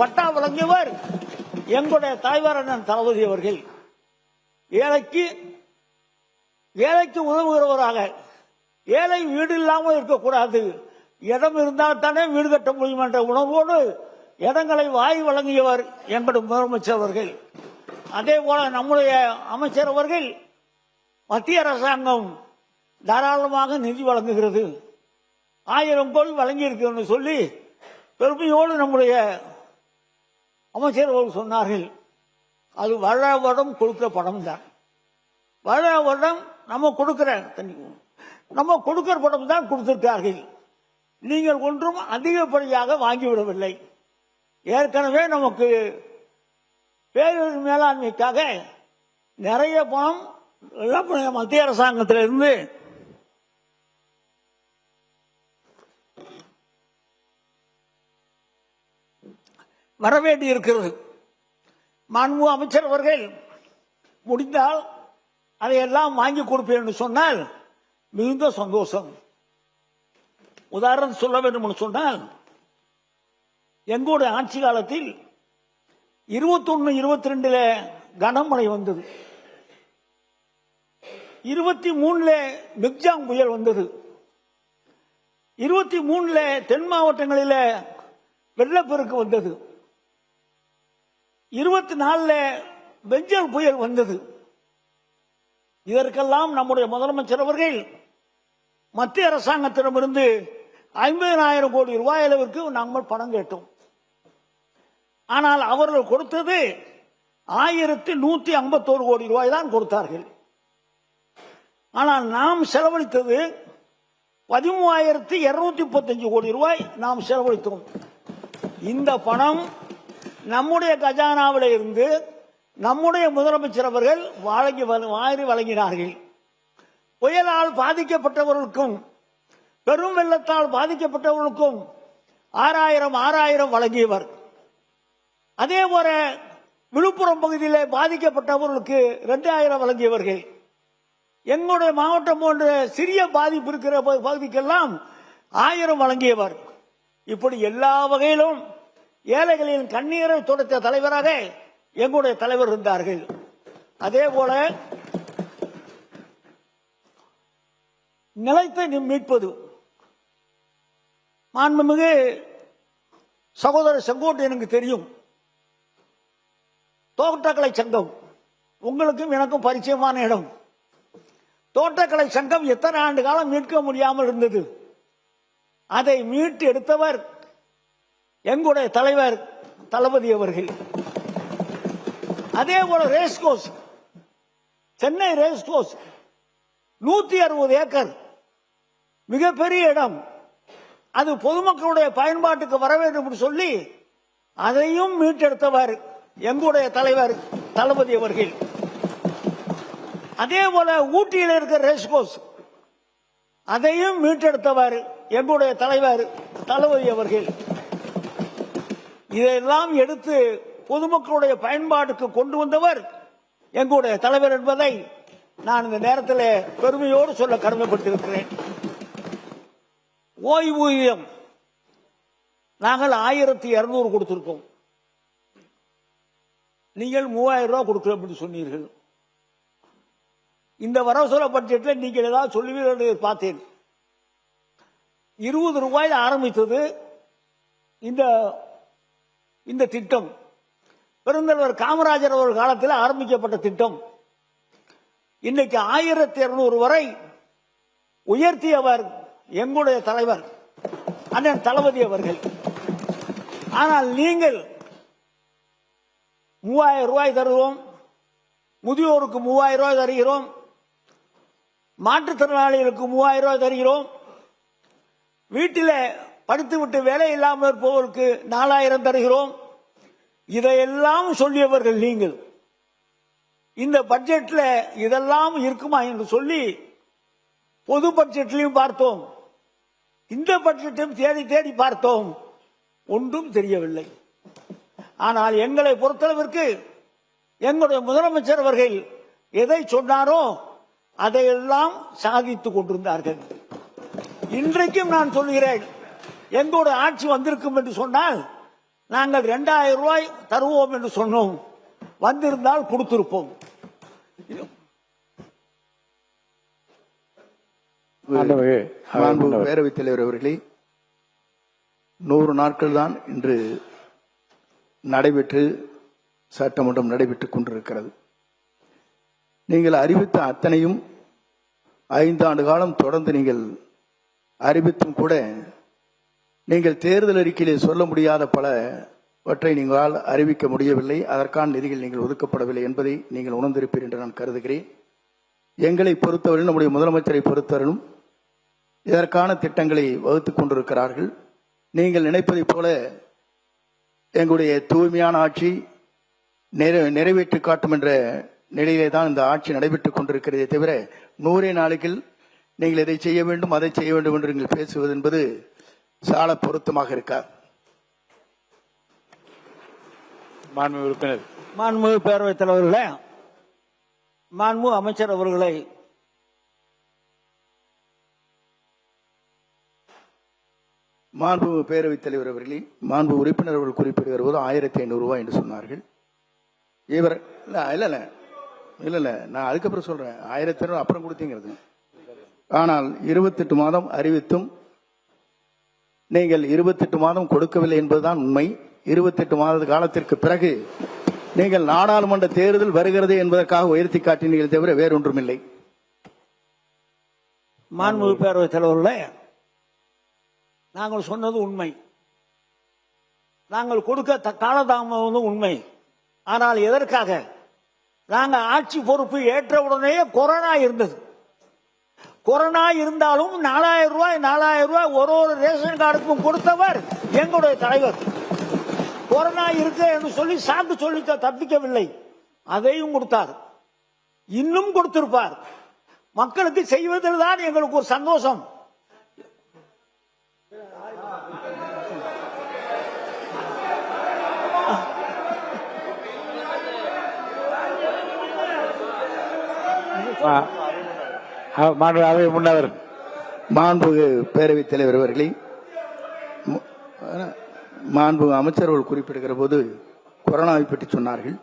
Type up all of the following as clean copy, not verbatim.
பட்டா வழங்கியவர் எங்களுடைய தலைவர் அண்ணன் தளபதி அவர்கள். ஏழைக்கு உதவுகிறவராக, ஏழை வீடு இல்லாமல் இருக்கக்கூடாது, இடம் இருந்தால் தானே வீடு கட்ட முடியும் என்ற உணர்வோடு இடங்களை வாய் வழங்கியவர் எங்களுடைய முதலமைச்சர் அவர்கள். அதே போல நம்முடைய அமைச்சர் அவர்கள் மத்திய அரசாங்கம் தாராளமாக நிதி வழங்குகிறது, 1000 கோடி வழங்கி இருக்கிறது சொல்லி பெருமையோடு நம்முடைய அமைச்சர் அவர்கள் சொன்னார்கள். அது வருடம் கொடுக்கிற பணம் தான், வருடம் நம்ம கொடுக்கிற பணம் தான் கொடுத்திருக்கார்கள். நீங்கள் ஒன்றும் அதிகப்படியாக வாங்கிவிடவில்லை. ஏற்கனவே நமக்கு பேரிடர் மேலாண்மைக்காக நிறைய பணம் மத்திய அரசாங்கத்திலிருந்து வரவேண்டி இருக்கிறது. மாண்பு அமைச்சர் அவர்கள் முடிந்தால் அதையெல்லாம் வாங்கி கொடுப்பேன் என்று சொன்னால் மிகுந்த சந்தோஷம். உதாரணம் சொல்ல வேண்டும் என்று சொன்னால், எங்களுடைய ஆட்சி காலத்தில் 21, 22 கனமழை வந்தது, 23 மிக்ஜாம் புயல் வந்தது, 23 தென் மாவட்டங்களில் வெள்ளப்பெருக்கு வந்தது, 24 பெஞ்சல் புயல் வந்தது. இதற்கெல்லாம் நம்முடைய முதலமைச்சர் அவர்கள் மத்திய அரசாங்கத்திடமிருந்து 50,000 கோடி ரூபாய் அளவிற்கு நாங்கள் பணம் கேட்டோம். ஆனால் அவர்கள் கொடுத்தது 1151 கோடி ரூபாய் தான் கொடுத்தார்கள். ஆனால் நாம் செலவழித்தது 13,235 கோடி ரூபாய் நாம் செலவழித்தோம். இந்த பணம் நம்முடைய கஜானாவில் இருந்து நம்முடைய முதலமைச்சர் அவர்கள் வாரி வழங்கினார்கள். புயலால் பாதிக்கப்பட்டவர்களுக்கும் பெரும் வெள்ளத்தால் பாதிக்கப்பட்டவர்களுக்கும் 6000 வழங்கியவர். அதே போல விழுப்புரம் பகுதியில் பாதிக்கப்பட்டவர்களுக்கு 2000 வழங்கியவர்கள். எங்களுடைய மாவட்டம் போன்ற சிறிய பாதிப்பு இருக்கிற பகுதிக்கெல்லாம் 1000 வழங்கியவர். இப்படி எல்லா வகையிலும் ஏழைகளின் கண்ணீரை துடைத்த தலைவராக எங்களுடைய தலைவர் இருந்தார்கள். அதே போல நிலத்தை மீட்பது, மாண்புமிகு சகோதரர் செங்கோட்டையனுக்கு தெரியும். தோட்டக்கலை சங்கம் உங்களுக்கும் எனக்கும் பரிச்சயமான இடம். தோட்டக்கலை சங்கம் எத்தனை ஆண்டு காலம் மீட்க முடியாமல் இருந்தது. அதை மீட்டு எடுத்தவர் எங்களுடைய தலைவர் தளபதி அவர்கள். அதே போல ரேஸ்கோர்ஸ், சென்னை ரேஸ்கோர்ஸ் 160 ஏக்கர் மிகப்பெரிய இடம், அது பொதுமக்களுடைய பயன்பாட்டுக்கு வர வேண்டும் என்று சொல்லி அதையும் மீட்டெடுத்தவர் எங்களுடைய தலைவர் தளபதி அவர்கள். அதே போல ஊட்டியில் இருக்கிற ரேஸ்கோர்ஸ் அதையும் மீட்டெடுத்தவர் எங்களுடைய தலைவர் தளபதி அவர்கள். இதையெல்லாம் எடுத்து பொதுமக்களுடைய பயன்பாட்டுக்கு கொண்டு வந்தவர் எங்களுடைய தலைவர் என்பதை நான் இந்த நேரத்தில் பெருமையோடு சொல்ல கடமைப்பட்டிருக்கிறேன். ஓய்வூதியம் நாங்கள் 1200 கொடுத்திருக்கோம். நீங்கள் 3000 ரூபாய் கொடுக்கிறோம் என்று சொன்னீர்கள். இந்த வரவுசெலவு பட்ஜெட்டில் நீங்கள் ஏதாவது சொல்லுவீர்கள் பார்த்தேன். 20 ரூபாயில் ஆரம்பித்தது இந்த திட்டம். பெருந்தலைவர் காமராஜர் அவர்கள் காலத்தில் ஆரம்பிக்கப்பட்ட திட்டம். இன்னைக்கு 1200 வரை உயர்த்தியவர் எங்களுடைய தலைவர் அண்ணன் தளபதி அவர்கள். ஆனால் நீங்கள் 3000 ரூபாய் தருவோம், முதியோருக்கு 3000 ரூபாய் தருகிறோம், மாற்றுத்திறனாளிகளுக்கு 3000 ரூபாய் தருகிறோம், வீட்டில் படித்துவிட்டு வேலை இல்லாமல் இருப்பவர்களுக்கு 4000 தருகிறோம். இதையெல்லாம் சொல்லியவர்கள் நீங்கள். இந்த பட்ஜெட்டில் இதெல்லாம் இருக்குமா என்று சொல்லி பொது பட்ஜெட்லையும் பார்த்தோம், இந்த பட்ஜெட்டையும் தேடி தேடி பார்த்தோம், ஒன்றும் தெரியவில்லை. ஆனால் எங்களை பொறுத்தளவிற்கு எங்களுடைய முதலமைச்சர் அவர்கள் எதை சொன்னாரோ அதையெல்லாம் சாதித்துக் கொண்டிருந்தார்கள். இன்றைக்கும் நான் சொல்கிறேன், எங்களுடைய ஆட்சி வந்திருக்கும் என்று சொன்னால் நாங்கள் 2000 ரூபாய் தருவோம் என்று சொன்னோம். வந்திருந்தால் கொடுத்திருப்போம். பேரவைத் தலைவர் அவர்களே, 100 நாட்கள் தான் இன்று நடைபெற்று சட்டமன்றம் நடைபெற்றுக் கொண்டிருக்கிறது. நீங்கள் அறிவித்த அத்தனையும் 5 ஆண்டு காலம் தொடர்ந்து நீங்கள் அறிவித்தும் கூட நீங்கள் தேர்தல் அறிக்கையிலே சொல்ல முடியாத பலவற்றை நீங்களால் அறிவிக்க முடியவில்லை. அதற்கான நிதிகள் நீங்கள் ஒதுக்கப்படவில்லை என்பதை நீங்கள் உணர்ந்திருப்பீர் என்று நான் கருதுகிறேன். எங்களை பொறுத்தவரை, நம்முடைய முதலமைச்சரை பொறுத்தவரையும் இதற்கான திட்டங்களை வகுத்துக் கொண்டிருக்கிறார்கள். நீங்கள் நினைப்பதைப் போல எங்களுடைய தூய்மையான ஆட்சி நிறைவேற்றி காட்டும் என்ற நிலையிலே தான் இந்த ஆட்சி நடைபெற்றுக் கொண்டிருக்கிறதே தவிர 100 நாளைக்கு நீங்கள் இதை செய்ய வேண்டும் அதை செய்ய வேண்டும் என்று நீங்கள் பேசுவது என்பது சால பொருத்தமாக இருக்கார். மாண்புமிகு உறுப்பினர். மாண்புமிகு பேரவைத் தலைவர்களே, மாண்புமிகு அமைச்சர் அவர்களை மாண்புமிகு பேரவைத் தலைவர் அவர்களே, மாண்பு உறுப்பினர் அவர்கள் குறிப்பிடுகிற போது 1500 ரூபாய் என்று சொன்னார்கள். இவர் இல்ல நான் அதுக்கப்புறம் சொல்றேன். 1500 அப்புறம் கொடுத்தீங்கிறது. ஆனால் 28 மாதம் அறிவித்தும் நீங்கள் 28 மாதம் கொடுக்கவில்லை என்பதுதான் உண்மை. 28 மாத காலத்திற்கு பிறகு நீங்கள் நாடாளுமன்ற தேர்தல் வருகிறது என்பதற்காக உயர்த்தி காட்டினீர்கள் தவிர வேறொன்றுமில்லை. மாண்புமிகு பேரவைத் தலைவர்களே, நாங்கள் சொன்னது உண்மை. நாங்கள் கொடுக்க காலதாமதம் உண்மை. ஆனால் எதற்காக? நாங்கள் ஆட்சி பொறுப்பு ஏற்றவுடனே கொரோனா இருந்தது. கொரோனா இருந்தாலும் 4000 ரூபாய் ஒரு ரேஷன் கார்டுக்கும் கொடுத்தவர் எங்களுடைய தலைவர். கொரோனா இருக்கு என்று சொல்லி சாக்கு சொல்லி தப்பிக்கவில்லை, அதையும் கொடுத்தார். இன்னும் கொடுத்திருப்பார். மக்களுக்கு செய்வதில் தான் எங்களுக்கு ஒரு சந்தோஷம். முன்னவர் மாண்புமிகு பேரவைத் தலைவர் அவர்களே, மாண்புமிகு அமைச்சர்கள் குறிப்பிடுகிற போது கொரோனாவை பற்றி சொன்னார்கள்.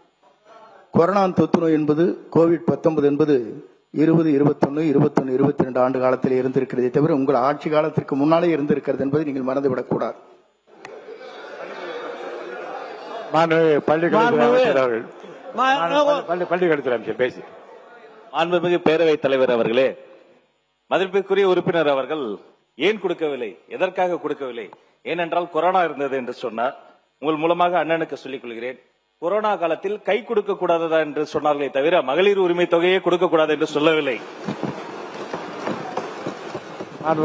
கொரோனா தொற்று நோய் என்பது COVID-19 என்பது 20, 21, 21, 22 ஆண்டு காலத்தில் இருந்திருக்கிறதே தவிர உங்கள் ஆட்சி காலத்திற்கு முன்னாலே இருந்திருக்கிறது என்பதை நீங்கள் மறந்துவிடக்கூடாது. பள்ளிக்கல்வித்துறை அமைச்சர் பேசி. மாண்புமிகு பேரவைத் தலைவர் அவர்களே, மதிப்பிற்குரிய உறுப்பினர் அவர்கள் ஏன் கொடுக்கவில்லை, எதற்காக கொடுக்கவில்லை, ஏனென்றால் கொரோனா இருந்தது என்று சொன்னார். உங்கள் மூலமாக அண்ணனுக்கு சொல்லிக் கொள்கிறேன், கொரோனா காலத்தில் கை கொடுக்க கூடாதா என்று சொன்னார்களே தவிர மகளிர் உரிமை தொகையை கொடுக்க கூடாது என்று சொல்லவில்லை.